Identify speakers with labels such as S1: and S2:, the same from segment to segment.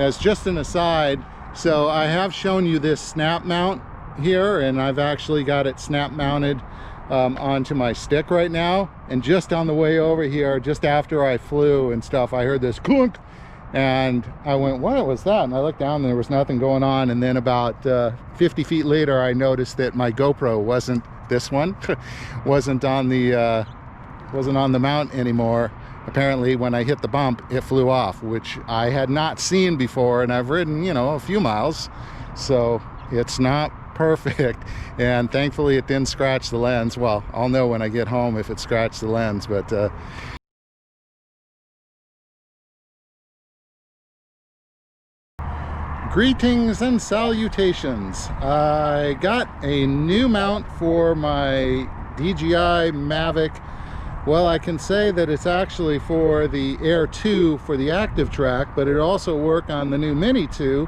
S1: as just an aside, so I have shown you this snap mount here, and I've actually got it snap mounted onto my stick right now. And just on the way over here, just after I flew and stuff, I heard this clunk, and I went, what was that? And I looked down and there was nothing going on. And then about 50 feet later, I noticed that my GoPro wasn't, this one wasn't on the mount anymore. Apparently when I hit the bump, it flew off, which I had not seen before, and I've ridden, you know, a few miles, so it's not perfect. And thankfully it didn't scratch the lens. Well, I'll know when I get home if it scratched the lens, but greetings and salutations. I got a new mount for my DJI Mavic. Well, I can say that it's actually for the Air 2 for the active track, but it also worked on the new Mini 2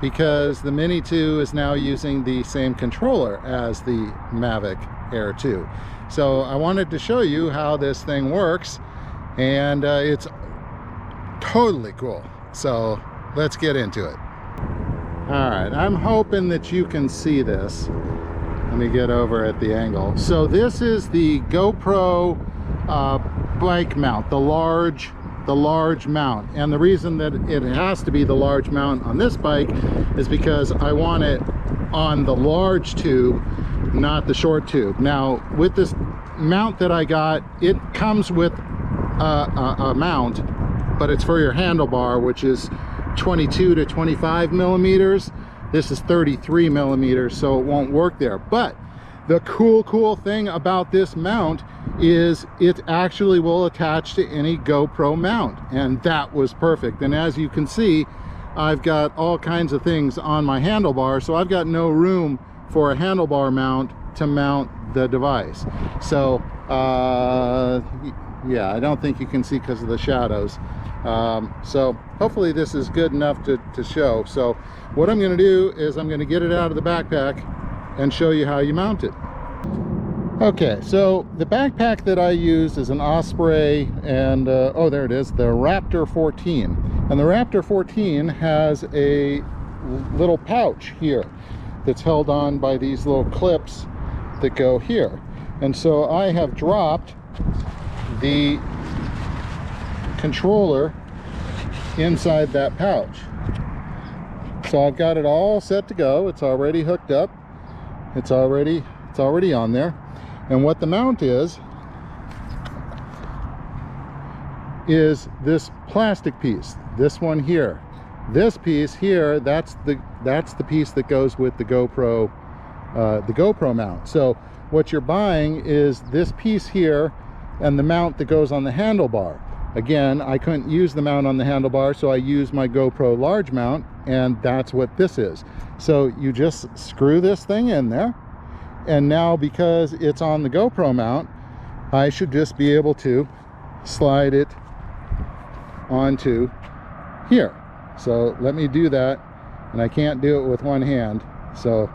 S1: because the Mini 2 is now using the same controller as the Mavic Air 2. So I wanted to show you how this thing works, and it's totally cool. So let's get into it. All right, I'm hoping that you can see this. Let me get over at the angle. So this is the GoPro bike mount, the large mount. And the reason that it has to be the large mount on this bike is because I want it on the large tube, not the short tube. Now with this mount that I got, it comes with a mount, but it's for your handlebar, which is 22 to 25 millimeters. This is 33 millimeters, so it won't work there. But the cool thing about this mount is it actually will attach to any GoPro mount, and that was perfect. And as you can see, I've got all kinds of things on my handlebar, so I've got no room for a handlebar mount to mount the device. So yeah, I don't think you can see because of the shadows. So hopefully this is good enough to show. So what I'm going to do is I'm going to get it out of the backpack and show you how you mount it. Okay, so the backpack that I use is an Osprey, and oh, there it is, the Raptor 14. And the Raptor 14 has a little pouch here that's held on by these little clips that go here. And so I have dropped the controller inside that pouch. So I've got it all set to go. It's already hooked up. It's already on there. And what the mount is this plastic piece, this one here. This piece here, that's the piece that goes with the GoPro mount. So what you're buying is this piece here and the mount that goes on the handlebar. Again, I couldn't use the mount on the handlebar, so I used my GoPro large mount, and that's what this is. So you just screw this thing in there, and now because it's on the GoPro mount, I should just be able to slide it onto here. So let me do that, and I can't do it with one hand, so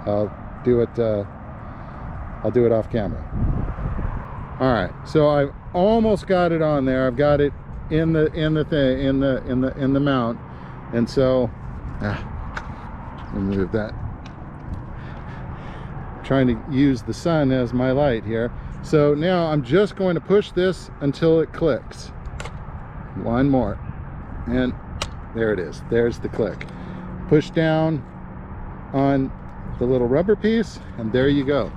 S1: I'll do it off camera. All right, so I've almost got it on there. I've got it in the mount, and so let me move that. I'm trying to use the sun as my light here. So now I'm just going to push this until it clicks. One more, and there it is. There's the click. Push down on the little rubber piece, and there you go.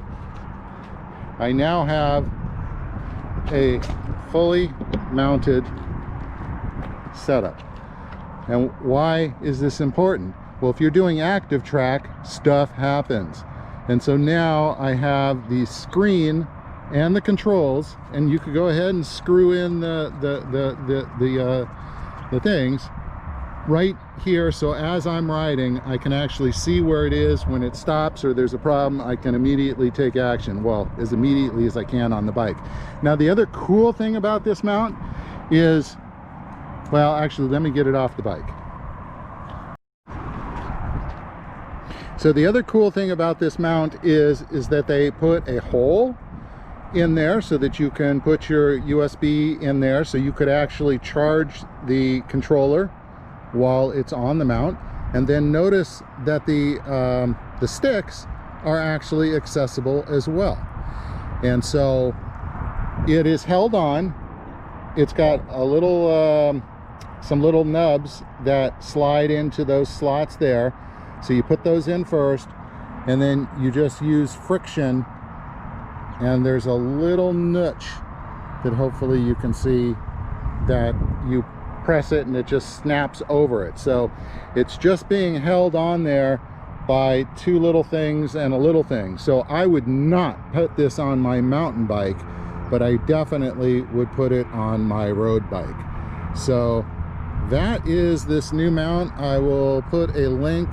S1: I now have a fully mounted setup. And why is this important? Well, if you're doing active track, stuff happens. And so now I have the screen and the controls, and you could go ahead and screw in the things right here, so as I'm riding I can actually see where it is. When it stops or there's a problem, I can immediately take action, well, as immediately as I can on the bike. Now the other cool thing about this mount is, well, actually let me get it off the bike. So the other cool thing about this mount is that they put a hole in there so that you can put your USB in there, so you could actually charge the controller while it's on the mount. And then notice that the sticks are actually accessible as well. And so it is held on. It's got a little some little nubs that slide into those slots there. So you put those in first, and then you just use friction, and there's a little notch that hopefully you can see that you press it and it just snaps over it. So it's just being held on there by two little things and a little thing. So I would not put this on my mountain bike, but I definitely would put it on my road bike. So that is this new mount. I will put a link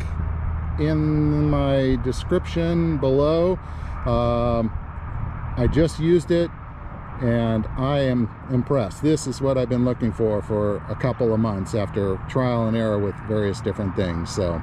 S1: in my description below. I just used it and I am impressed. This is what I've been looking for a couple of months after trial and error with various different things. So